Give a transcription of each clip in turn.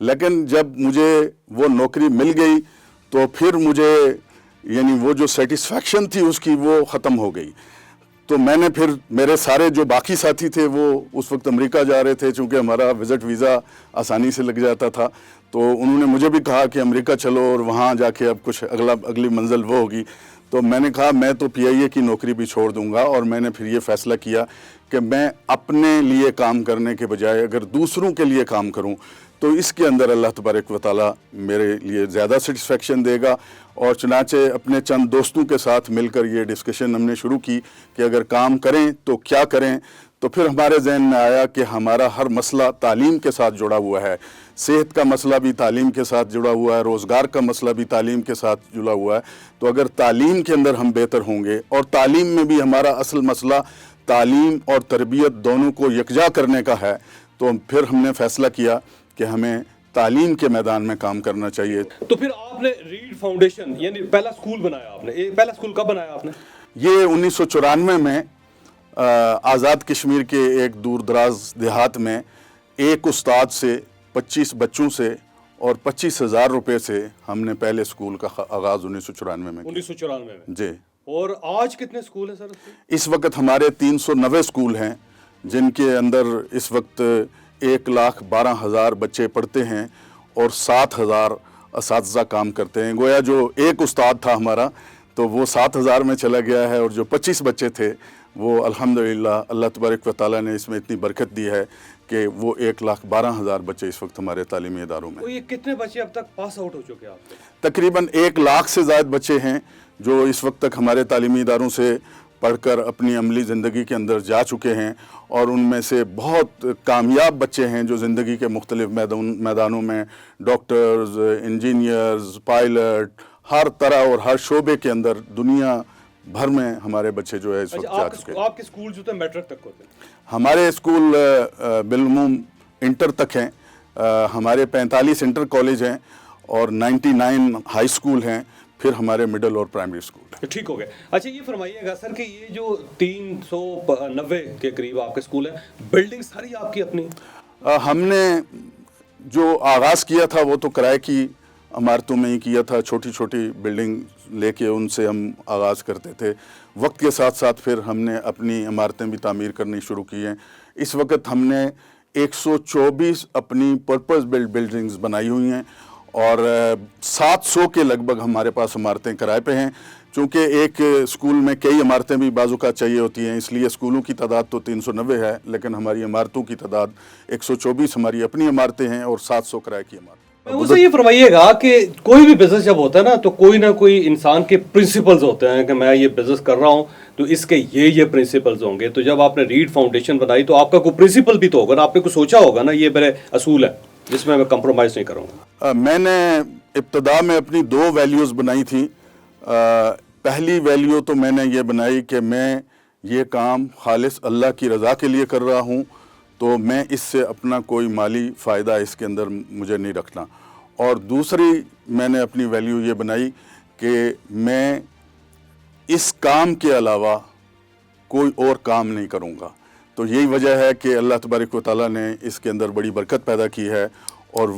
لیکن جب مجھے وہ نوکری مل گئی تو پھر مجھے یعنی وہ جو سیٹسفیکشن تھی اس کی وہ ختم ہو گئی. تو میں نے پھر میرے سارے جو باقی ساتھی تھے وہ اس وقت امریکہ جا رہے تھے چونکہ ہمارا وزٹ ویزا آسانی سے لگ جاتا تھا, تو انہوں نے مجھے بھی کہا کہ امریکہ چلو اور وہاں جا کے اب کچھ اگلی منزل وہ ہوگی. تو میں نے کہا میں تو PIA کی نوکری بھی چھوڑ دوں گا, اور میں نے پھر یہ فیصلہ کیا کہ میں اپنے لیے کام کرنے کے بجائے اگر دوسروں کے لیے کام کروں تو اس کے اندر اللہ تبارک و تعالیٰ میرے لیے زیادہ سیٹسفیکشن دے گا. اور چنانچہ اپنے چند دوستوں کے ساتھ مل کر یہ ڈسکشن ہم نے شروع کی کہ اگر کام کریں تو کیا کریں. تو پھر ہمارے ذہن میں آیا کہ ہمارا ہر مسئلہ تعلیم کے ساتھ جڑا ہوا ہے, صحت کا مسئلہ بھی تعلیم کے ساتھ جڑا ہوا ہے, روزگار کا مسئلہ بھی تعلیم کے ساتھ جڑا ہوا ہے. تو اگر تعلیم کے اندر ہم بہتر ہوں گے, اور تعلیم میں بھی ہمارا اصل مسئلہ تعلیم اور تربیت دونوں کو یکجا کرنے کا ہے, تو پھر ہم نے فیصلہ کیا کہ ہمیں تعلیم کے میدان میں کام کرنا چاہیے. تو پھر آپ نے ریڈ فاؤنڈیشن یعنی پہلا اسکول بنایا آپ نے, پہلا اسکول کب بنایا آپ نے؟ یہ 1994 میں آزاد کشمیر کے ایک دور دراز دیہات میں ایک استاد سے 25 بچوں سے اور 25,000 روپے سے ہم نے پہلے اسکول کا آغاز 1994 میں کیا. 1994 میں جی. اور آج کتنے اسکول ہیں سر؟ اس وقت ہمارے 390 اسکول ہیں جن کے اندر اس وقت 1,12,000 بچے پڑھتے ہیں اور 7,000 اساتذہ کام کرتے ہیں. گویا جو ایک استاد تھا ہمارا تو وہ 7,000 میں چلا گیا ہے, اور جو 25 بچے تھے وہ الحمدللہ اللہ تبارک و تعالیٰ نے اس میں اتنی برکت دی ہے کہ وہ 1,12,000 بچے اس وقت ہمارے تعلیمی اداروں میں. یہ کتنے بچے اب تک پاس آؤٹ ہو چکے ہیں آپ کے؟ تقریباً 1 لاکھ سے زائد بچے ہیں جو اس وقت تک ہمارے تعلیمی اداروں سے پڑھ کر اپنی عملی زندگی کے اندر جا چکے ہیں, اور ان میں سے بہت کامیاب بچے ہیں جو زندگی کے مختلف میدانوں میں ڈاکٹرز, انجینئرز, پائلٹ, ہر طرح اور ہر شعبے کے اندر دنیا بھر میں ہمارے بچے جو ہے اس وقت جا چکے ہیں. آپ کے اسکول جو تھے میٹرک تک ہوتے ہیں؟ ہمارے اسکول بالعموم انٹر تک ہیں. ہمارے 45 انٹر کالج ہیں اور 99 ہائی اسکول ہیں, پھر ہمارے مڈل اور پرائمری اسکول. ٹھیک ہو گیا. اچھا یہ فرمائیے گا سر کہ یہ جو 390 کے قریب آپ کے اسکول ہیں, بلڈنگ ساری آپ کی اپنی؟ ہم نے جو آغاز کیا تھا وہ تو کرائے کی عمارتوں میں ہی کیا تھا, چھوٹی چھوٹی بلڈنگ لے کے ان سے ہم آغاز کرتے تھے. وقت کے ساتھ ساتھ پھر ہم نے اپنی عمارتیں بھی تعمیر کرنی شروع کی ہیں. اس وقت ہم نے 124 اپنی پرپز بلڈ بلڈنگز بنائی ہوئی ہیں, اور 700 کے لگ بھگ ہمارے پاس عمارتیں کرائے پہ ہیں. چونکہ ایک اسکول میں کئی عمارتیں بھی بعض اوقات چاہیے ہوتی ہیں, اس لیے اسکولوں کی تعداد تو 390 ہے, لیکن ہماری عمارتوں کی تعداد 124 ہماری اپنی عمارتیں ہیں اور 700 کرائے کی عمارتیں. اسے یہ فرمائیے گا کہ کوئی بھی بزنس جب ہوتا ہے نا تو کوئی نہ کوئی انسان کے پرنسپلز ہوتے ہیں کہ میں یہ بزنس کر رہا ہوں تو اس کے یہ پرنسپلز ہوں گے. تو جب آپ نے ریڈ فاؤنڈیشن بنائی تو آپ کا کوئی پرنسپل بھی تو ہوگا نا, آپ نے کچھ سوچا ہوگا نا یہ میرے اصول ہے جس میں کمپرومائز نہیں کروں گا. میں نے ابتدا میں اپنی 2 ویلیوز بنائی تھیں. پہلی ویلیو تو میں نے یہ بنائی کہ میں یہ کام خالص اللہ کی رضا کے لیے کر رہا ہوں, تو میں اس سے اپنا کوئی مالی فائدہ اس کے اندر مجھے نہیں رکھنا. اور دوسری میں نے اپنی ویلیو یہ بنائی کہ میں اس کام کے علاوہ کوئی اور کام نہیں کروں گا. تو یہی وجہ ہے کہ اللہ تبارک و تعالیٰ نے اس کے اندر بڑی برکت پیدا کی ہے, اور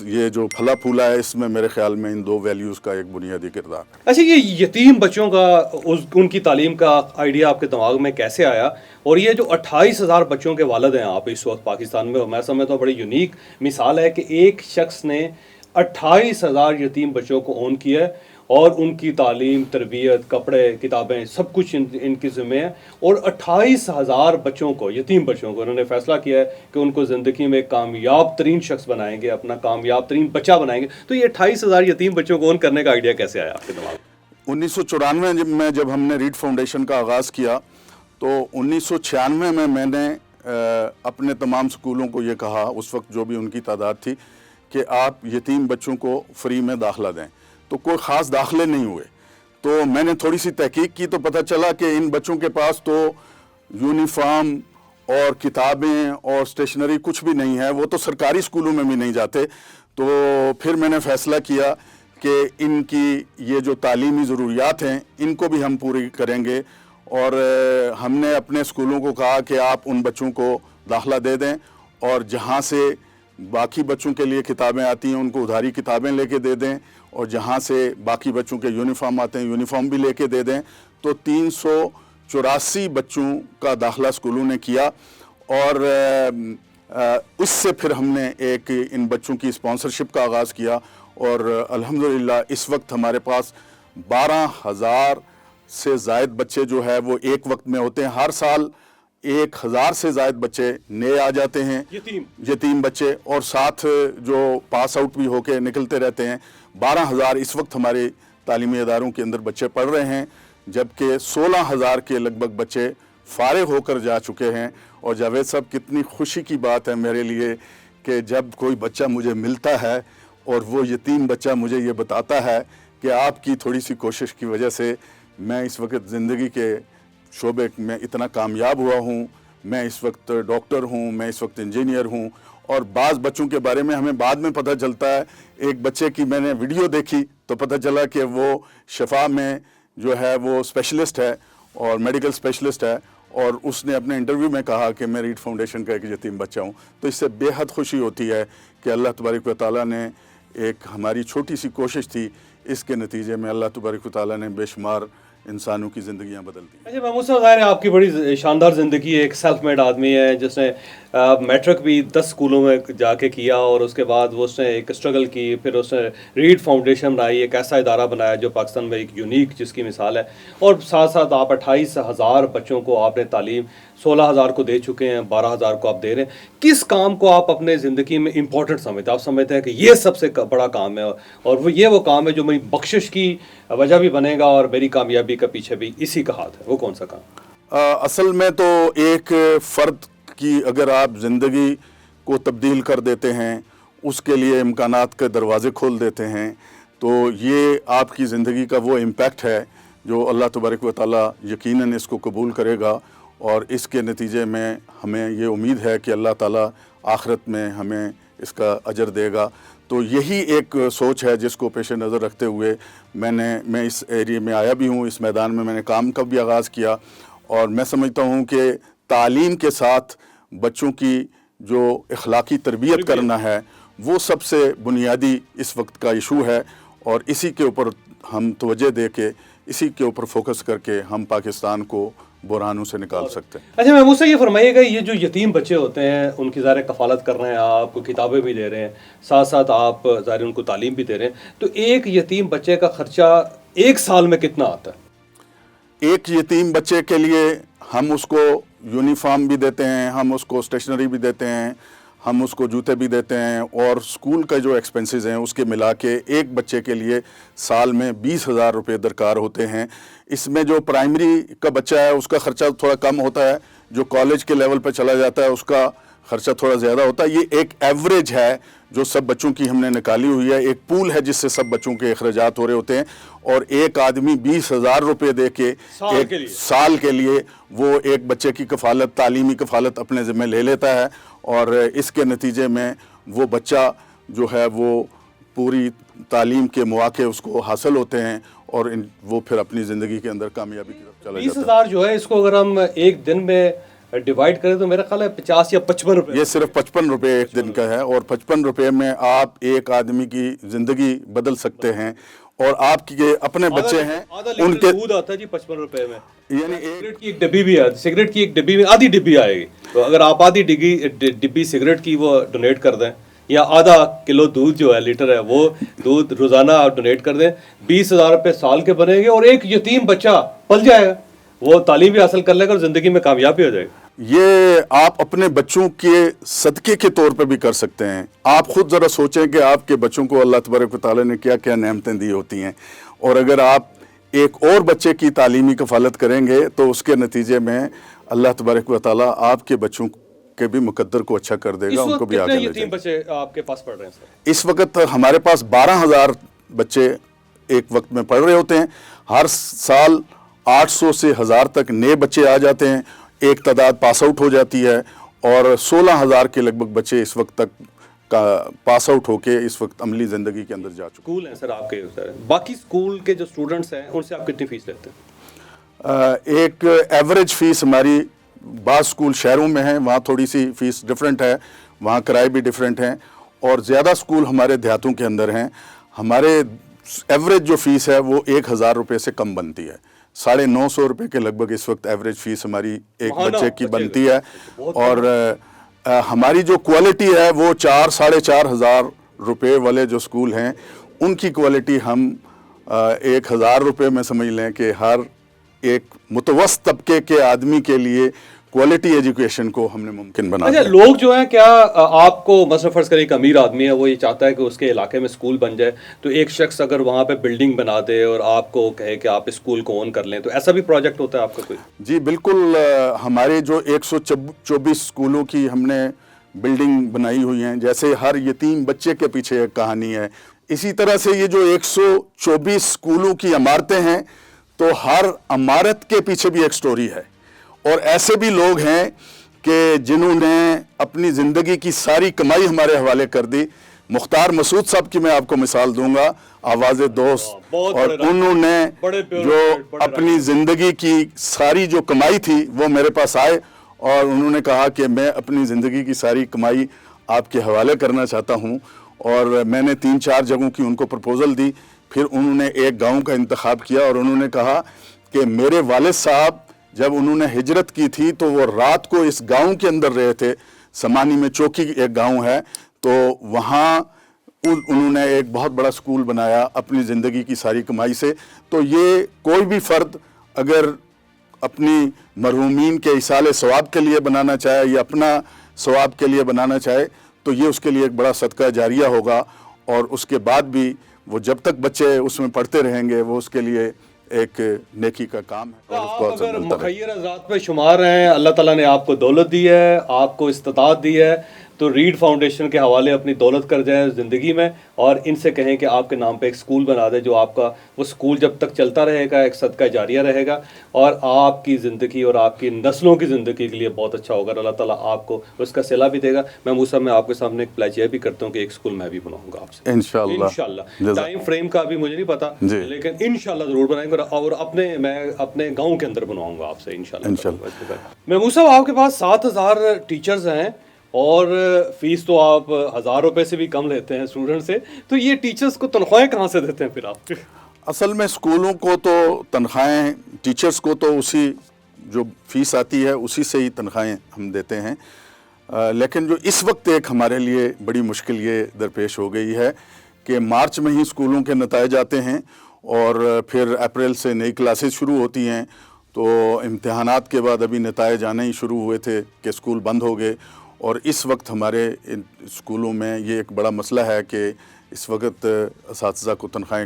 یہ جو پھلا پھولا ہے اس میں میرے خیال میں ان 2 ویلیوز کا ایک بنیادی کردار. اچھا یہ یتیم بچوں کا ان کی تعلیم کا آئیڈیا آپ کے دماغ میں کیسے آیا؟ اور یہ جو 28,000 بچوں کے والد ہیں آپ اس وقت پاکستان میں, میں سمجھتا ہوں بڑی یونیک مثال ہے کہ ایک شخص نے 28,000 یتیم بچوں کو اون کیا ہے, اور ان کی تعلیم, تربیت, کپڑے, کتابیں سب کچھ ان کی ذمہ ہے. اور 28,000 بچوں کو, یتیم بچوں کو, انہوں نے فیصلہ کیا ہے کہ ان کو زندگی میں کامیاب ترین شخص بنائیں گے, اپنا کامیاب ترین بچہ بنائیں گے. تو یہ 28,000 یتیم بچوں کو اون کرنے کا آئیڈیا کیسے آیا آپ کے دماغ میں؟ 1994 میں جب ہم نے ریڈ فاؤنڈیشن کا آغاز کیا تو 1996 میں نے اپنے تمام اسکولوں کو یہ کہا, اس وقت جو بھی ان کی تعداد تھی, کہ آپ یتیم بچوں کو فری میں داخلہ دیں. تو کوئی خاص داخلے نہیں ہوئے. تو میں نے تھوڑی سی تحقیق کی تو پتہ چلا کہ ان بچوں کے پاس تو یونیفارم اور کتابیں اور اسٹیشنری کچھ بھی نہیں ہے, وہ تو سرکاری اسکولوں میں بھی نہیں جاتے. تو پھر میں نے فیصلہ کیا کہ ان کی یہ جو تعلیمی ضروریات ہیں ان کو بھی ہم پوری کریں گے, اور ہم نے اپنے اسکولوں کو کہا کہ آپ ان بچوں کو داخلہ دے دیں, اور جہاں سے باقی بچوں کے لیے کتابیں آتی ہیں ان کو ادھاری کتابیں لے کے دے دیں, اور جہاں سے باقی بچوں کے یونیفارم آتے ہیں یونیفارم بھی لے کے دے دیں. تو 384 بچوں کا داخلہ اسکولوں نے کیا, اور اس سے پھر ہم نے ایک ان بچوں کی اسپانسرشپ کا آغاز کیا, اور الحمدللہ اس وقت ہمارے پاس 12,000 سے زائد بچے جو ہے وہ ایک وقت میں ہوتے ہیں. ہر سال 1,000 سے زائد بچے نئے آ جاتے ہیں, یتیم بچے, اور ساتھ جو پاس آؤٹ بھی ہو کے نکلتے رہتے ہیں. 12,000 اس وقت ہمارے تعلیمی اداروں کے اندر بچے پڑھ رہے ہیں, جبکہ 16,000 کے لگ بھگ بچے فارغ ہو کر جا چکے ہیں. اور جاوید صاحب کتنی خوشی کی بات ہے میرے لیے کہ جب کوئی بچہ مجھے ملتا ہے اور وہ یتیم بچہ مجھے یہ بتاتا ہے کہ آپ کی تھوڑی سی کوشش کی وجہ سے میں اس وقت زندگی کے شعبے میں اتنا کامیاب ہوا ہوں, میں اس وقت ڈاکٹر ہوں, میں اس وقت انجینئر ہوں. اور بعض بچوں کے بارے میں ہمیں بعد میں پتہ چلتا ہے. ایک بچے کی میں نے ویڈیو دیکھی تو پتہ چلا کہ وہ شفا میں جو ہے وہ اسپیشلسٹ ہے اور میڈیکل اسپیشلسٹ ہے, اور اس نے اپنے انٹرویو میں کہا کہ میں ریڈ فاؤنڈیشن کا ایک یتیم بچہ ہوں. تو اس سے بے حد خوشی ہوتی ہے کہ اللہ تبارک و تعالیٰ نے ایک ہماری چھوٹی سی کوشش تھی, اس کے نتیجے میں اللہ تبارک و تعالیٰ نے بے شمار انسانوں کی زندگیاں بدل دی. اچھا محمود صاحب, ظاہر ہے آپ کی بڑی شاندار زندگی ہے, ایک سیلف میڈ آدمی ہے جس نے میٹرک بھی 10 اسکولوں میں جا کے کیا, اور اس کے بعد وہ اس نے ایک اسٹرگل کی, پھر اس نے ریڈ فاؤنڈیشن بنائی, ایک ایسا ادارہ بنایا جو پاکستان میں ایک یونیک جس کی مثال ہے, اور ساتھ ساتھ آپ 28,000 بچوں کو آپ نے تعلیم 16,000 کو دے چکے ہیں, 12,000 کو آپ دے رہے ہیں. کس کام کو آپ اپنے زندگی میں امپورٹنٹ سمجھتے ہیں؟ آپ سمجھتے ہیں کہ یہ سب سے بڑا کام ہے, اور وہ کام ہے جو میری بخشش کی وجہ بھی بنے گا اور میری کامیابی کا پیچھے بھی اسی کا ہاتھ ہے, وہ کون سا کام؟ اصل میں تو ایک فرد کی اگر آپ زندگی کو تبدیل کر دیتے ہیں, اس کے لیے امکانات کے دروازے کھول دیتے ہیں, تو یہ آپ کی زندگی کا وہ امپیکٹ ہے جو اللہ تبارک و تعالیٰ یقیناً اس کو قبول کرے گا, اور اس کے نتیجے میں ہمیں یہ امید ہے کہ اللہ تعالیٰ آخرت میں ہمیں اس کا اجر دے گا. تو یہی ایک سوچ ہے جس کو پیش نظر رکھتے ہوئے میں اس ایریے میں آیا بھی ہوں, اس میدان میں نے کام کا بھی آغاز کیا. اور میں سمجھتا ہوں کہ تعلیم کے ساتھ بچوں کی جو اخلاقی تربیت کرنا ہے وہ سب سے بنیادی اس وقت کا ایشو ہے, اور اسی کے اوپر ہم توجہ دے کے اسی کے اوپر فوکس کر کے ہم پاکستان کو بحرانوں سے نکال سکتے ہیں. اچھا محمود صاحب, یہ فرمائیے گا, یہ جو یتیم بچے ہوتے ہیں ان کی ظاہر کفالت کر رہے ہیں, آپ کو کتابیں بھی دے رہے ہیں, ساتھ ساتھ آپ ظاہر ان کو تعلیم بھی دے رہے ہیں, تو ایک یتیم بچے کا خرچہ ایک سال میں کتنا آتا ہے؟ ایک یتیم بچے کے لیے ہم اس کو یونیفارم بھی دیتے ہیں, ہم اس کو اسٹیشنری بھی دیتے ہیں, ہم اس کو جوتے بھی دیتے ہیں, اور اسکول کا جو ایکسپنسز ہیں اس کے ملا کے ایک بچے کے لیے سال میں 20,000 روپے درکار ہوتے ہیں. اس میں جو پرائمری کا بچہ ہے اس کا خرچہ تھوڑا کم ہوتا ہے, جو کالج کے لیول پہ چلا جاتا ہے اس کا خرچہ تھوڑا زیادہ ہوتا ہے. یہ ایک ایوریج ہے جو سب بچوں کی ہم نے نکالی ہوئی ہے, ایک پول ہے جس سے سب بچوں کے اخراجات ہو رہے ہوتے ہیں, اور ایک آدمی 20,000 روپے دے کے ایک سال کے لیے وہ ایک بچے کی کفالت, تعلیمی کفالت اپنے ذمہ لے لیتا ہے, اور اس کے نتیجے میں وہ بچہ جو ہے وہ پوری تعلیم کے مواقع اس کو حاصل ہوتے ہیں, اور وہ پھر اپنی زندگی کے اندر کامیابی کی طرف چلا جاتا ہے. 20,000 جو ہے اس کو اگر ہم ایک دن میں ڈیوائڈ کریں تو میرا خیال ہے 50 یا 55 روپے. یہ صرف 55 روپے ایک دن کا ہے, اور 55 روپے میں آپ ایک آدمی کی زندگی بدل سکتے ہیں. اور آپ کے اپنے بچے ہیں ان کے دودھ آتا ہے جی 55 روپے میں, یعنی سگریٹ کی ایک ڈبی بھی ہے, سگریٹ کی ایک ڈبی میں آدھی ڈبی آئے گی, تو اگر آپ آدھی ڈبی سگریٹ کی وہ ڈونیٹ کر دیں, یا آدھا کلو دودھ جو ہے لیٹر ہے وہ دودھ روزانہ آپ ڈونیٹ کر دیں, 20,000 روپے سال کے بنے گے, اور ایک یتیم بچہ پل جائے گا, وہ تعلیم بھی حاصل کر لے گا اور زندگی میں کامیاب بھی ہو جائے گا. یہ آپ اپنے بچوں کے صدقے کے طور پہ بھی کر سکتے ہیں. آپ خود ذرا سوچیں کہ آپ کے بچوں کو اللہ تبارک و تعالیٰ نے کیا کیا نعمتیں دی ہوتی ہیں, اور اگر آپ ایک اور بچے کی تعلیمی کفالت کریں گے تو اس کے نتیجے میں اللہ تبارک و تعالیٰ آپ کے بچوں کے بھی مقدر کو اچھا کر دے گا, ان کو بھی آگے لے جائے گا. بچے آپ کے پاس پڑھ رہے ہیں سر؟ اس وقت ہمارے پاس 12,000 بچے ایک وقت میں پڑھ رہے ہوتے ہیں. ہر سال 800 سے 1,000 تک نئے بچے آ جاتے ہیں, ایک تعداد پاس آؤٹ ہو جاتی ہے, اور 16,000 کے لگ بھگ بچے اس وقت تک کا پاس آؤٹ ہو کے اس وقت عملی زندگی کے اندر جا چکے. اسکول ہیں سر آپ کے, باقی اسکول کے جو اسٹوڈنٹس ہیں ان سے آپ کتنی فیس لیتے ہیں؟ ایک ایوریج فیس ہماری, بعض اسکول شہروں میں ہیں وہاں تھوڑی سی فیس ڈیفرنٹ ہے, وہاں کرائے بھی ڈیفرنٹ ہیں, اور زیادہ سکول ہمارے دیہاتوں کے اندر ہیں. ہمارے ایوریج جو فیس ہے وہ 1,000 روپے سے کم بنتی ہے. 950 روپے کے لگ بھگ اس وقت ایوریج فیس ہماری ایک بچے کی بنتی ہے. اور ہماری جو کوالٹی ہے وہ 4-4.5 ہزار روپے والے جو سکول ہیں ان کی کوالٹی ہم 1,000 روپے میں سمجھ لیں کہ ہر ایک متوسط طبقے کے آدمی کے لیے کوالٹی ایجوکیشن کو ہم نے ممکن بنا دیا. لوگ جو ہیں کیا آپ کو مثلا فرض کریں ایک امیر آدمی ہے وہ یہ چاہتا ہے کہ اس کے علاقے میں اسکول بن جائے, تو ایک شخص اگر وہاں پہ بلڈنگ بنا دے اور آپ کو کہے کہ آپ اسکول کو اون کر لیں, تو ایسا بھی پروجیکٹ ہوتا ہے آپ کا کوئی؟ جی بالکل. ہمارے جو 124 اسکولوں کی ہم نے بلڈنگ بنائی ہوئی ہیں, جیسے ہر یتیم بچے کے پیچھے ایک کہانی ہے, اسی طرح سے یہ جو 124 اسکولوں کی عمارتیں ہیں تو ہر عمارت کے پیچھے بھی ایک سٹوری ہے. اور ایسے بھی لوگ ہیں کہ جنہوں نے اپنی زندگی کی ساری کمائی ہمارے حوالے کر دی. مختار مسعود صاحب کی میں آپ کو مثال دوں گا, آواز دوست, اور انہوں نے جو اپنی زندگی کی ساری جو کمائی تھی وہ میرے پاس آئے اور انہوں نے کہا کہ میں اپنی زندگی کی ساری کمائی آپ کے حوالے کرنا چاہتا ہوں. اور میں نے 3-4 جگہوں کی ان کو پرپوزل دی. پھر انہوں نے ایک گاؤں کا انتخاب کیا اور انہوں نے کہا کہ میرے والد صاحب جب انہوں نے ہجرت کی تھی تو وہ رات کو اس گاؤں کے اندر رہے تھے. سمانی میں چوکی ایک گاؤں ہے, تو وہاں انہوں نے ایک بہت بڑا سکول بنایا اپنی زندگی کی ساری کمائی سے. تو یہ کوئی بھی فرد اگر اپنی مرحومین کے ایصال ثواب کے لیے بنانا چاہے یا اپنا ثواب کے لیے بنانا چاہے تو یہ اس کے لیے ایک بڑا صدقہ جاریہ ہوگا. اور اس کے بعد بھی وہ جب تک بچے اس میں پڑھتے رہیں گے وہ اس کے لیے ایک نیکی کا کام ہے. آپ اگر مخیر ذات میں شمار ہیں, اللہ تعالیٰ نے آپ کو دولت دی ہے, آپ کو استطاعت دی ہے, تو ریڈ فاؤنڈیشن کے حوالے اپنی دولت کر جائیں زندگی میں اور ان سے کہیں کہ آپ کے نام پہ ایک سکول بنا دے, جو آپ کا وہ سکول جب تک چلتا رہے گا ایک صدقہ جاریہ رہے گا اور آپ کی زندگی اور آپ کی نسلوں کی زندگی کے لیے بہت اچھا ہوگا. اللہ تعالیٰ آپ کو اس کا صلہ بھی دے گا. میں موسیٰ میں آپ کے سامنے ایک پلیج بھی کرتا ہوں کہ ایک سکول میں بھی بناؤں گا آپ سے انشاءاللہ. ٹائم فریم کا بھی مجھے نہیں پتا, لیکن انشاءاللہ ضرور بنائیں گے اور میں اپنے گاؤں کے اندر بنواؤں گا آپ سے انشاءاللہ. میں موسیٰ آپ کے پاس 7,000 ٹیچرز ہیں اور فیس تو آپ 1,000 روپے سے بھی کم لیتے ہیں اسٹوڈنٹ سے, تو یہ ٹیچرز کو تنخواہیں کہاں سے دیتے ہیں پھر آپ؟ اصل میں اسکولوں کو تو تنخواہیں, ٹیچرز کو تو اسی جو فیس آتی ہے اسی سے ہی تنخواہیں ہم دیتے ہیں. لیکن جو اس وقت ایک ہمارے لیے بڑی مشکل یہ درپیش ہو گئی ہے کہ مارچ میں ہی اسکولوں کے نتائج آتے ہیں اور پھر اپریل سے نئی کلاسز شروع ہوتی ہیں. تو امتحانات کے بعد ابھی نتائج آنے ہی شروع ہوئے تھے کہ اسکول بند ہو گئے. اور اس وقت ہمارے اسکولوں میں یہ ایک بڑا مسئلہ ہے کہ اس وقت اساتذہ کو تنخواہیں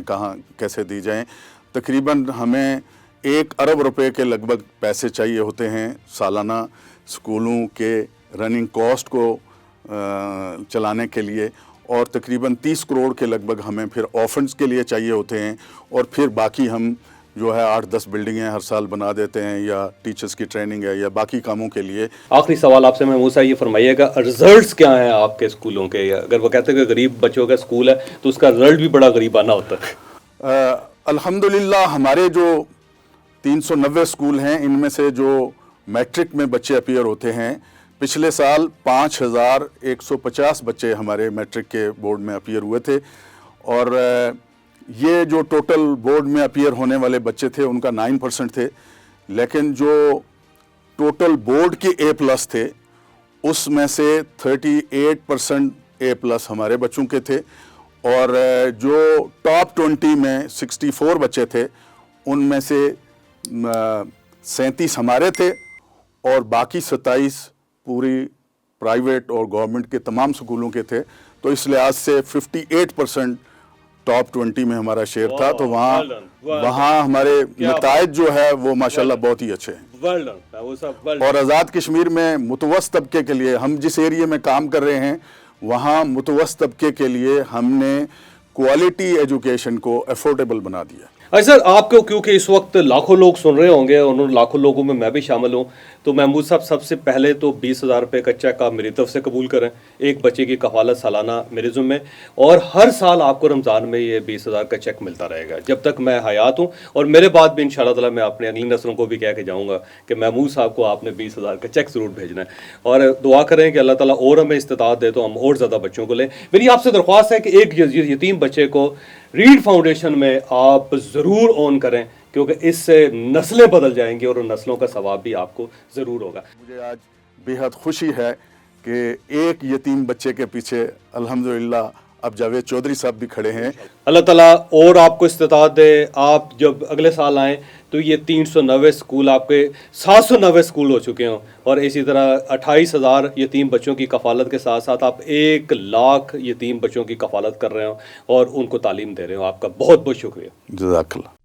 کیسے دی جائیں. تقریباً ہمیں 1 ارب روپے کے لگ بھگ پیسے چاہیے ہوتے ہیں سالانہ اسکولوں کے رننگ کاسٹ کو چلانے کے لیے, اور تقریباً 30 کروڑ کے لگ بھگ ہمیں پھر آفنڈز کے لیے چاہیے ہوتے ہیں. اور پھر باقی ہم جو ہے 8-10 بلڈنگیں ہر سال بنا دیتے ہیں یا ٹیچرز کی ٹریننگ ہے یا باقی کاموں کے لیے. آخری سوال آپ سے میں موسیٰ یہ فرمائیے گا, رزلٹس کیا ہیں آپ کے اسکولوں کے؟ اگر وہ کہتے ہیں کہ غریب بچوں کا اسکول ہے تو اس کا رزلٹ بھی بڑا غریبانہ ہوتا ہے. الحمدللہ ہمارے جو 390 اسکول ہیں ان میں سے جو میٹرک میں بچے اپیئر ہوتے ہیں, پچھلے سال 5,150 بچے ہمارے میٹرک کے بورڈ میں اپیئر ہوئے تھے. اور یہ جو ٹوٹل بورڈ میں اپیئر ہونے والے بچے تھے ان کا 9% تھے, لیکن جو ٹوٹل بورڈ کے A+ تھے اس میں سے 38% A+ ہمارے بچوں کے تھے. اور جو ٹاپ 20 میں 64 بچے تھے ان میں سے 37 ہمارے تھے اور باقی 27 پوری پرائیویٹ اور گورنمنٹ کے تمام سکولوں کے تھے. تو اس لحاظ سے 58% ٹاپ 20 میں ہمارا شیئر تھا. تو وہاں ہمارے نتائج جو ہے وہ ماشاءاللہ بہت ہی اچھے ہیں. اور آزاد کشمیر میں متوسط طبقے کے لیے ہم جس ایریے میں کام کر رہے ہیں وہاں متوسط طبقے کے لیے ہم نے کوالٹی ایجوکیشن کو افورڈیبل بنا دیا. سر آپ کو کیونکہ اس وقت لاکھوں لوگ سن رہے ہوں گے اور ان لاکھوں لوگوں میں بھی شامل ہوں, تو محمود صاحب سب سے پہلے تو 20,000 روپے کا چیک آپ میری طرف سے قبول کریں, ایک بچے کی کفالت سالانہ میرے ذمے, اور ہر سال آپ کو رمضان میں یہ 20,000 کا چیک ملتا رہے گا جب تک میں حیات ہوں, اور میرے بعد بھی انشاءاللہ تعالیٰ میں اپنے اگلی نسلوں کو بھی کہہ کے جاؤں گا کہ محمود صاحب کو آپ نے 20,000 کا چیک ضرور بھیجنا ہے, اور دعا کریں کہ اللہ تعالیٰ اور ہمیں استطاعت دے تو ہم اور زیادہ بچوں کو لیں. میری آپ سے درخواست ہے کہ ایک یتیم بچے کو ریڈ فاؤنڈیشن میں آپ ضرور اون کریں, کیونکہ اس سے نسلیں بدل جائیں گی اور ان نسلوں کا ثواب بھی آپ کو ضرور ہوگا. مجھے آج بے حد خوشی ہے کہ ایک یتیم بچے کے پیچھے الحمدللہ اب جاوید چودھری صاحب بھی کھڑے ہیں. اللہ تعالیٰ اور آپ کو استطاعت دے, آپ جب اگلے سال آئیں تو یہ 390 اسکول آپ کے 790 اسکول ہو چکے ہوں, اور اسی طرح 28,000 یتیم بچوں کی کفالت کے ساتھ ساتھ آپ 1,00,000 یتیم بچوں کی کفالت کر رہے ہوں اور ان کو تعلیم دے رہے ہوں. آپ کا بہت بہت شکریہ. جزاک اللہ.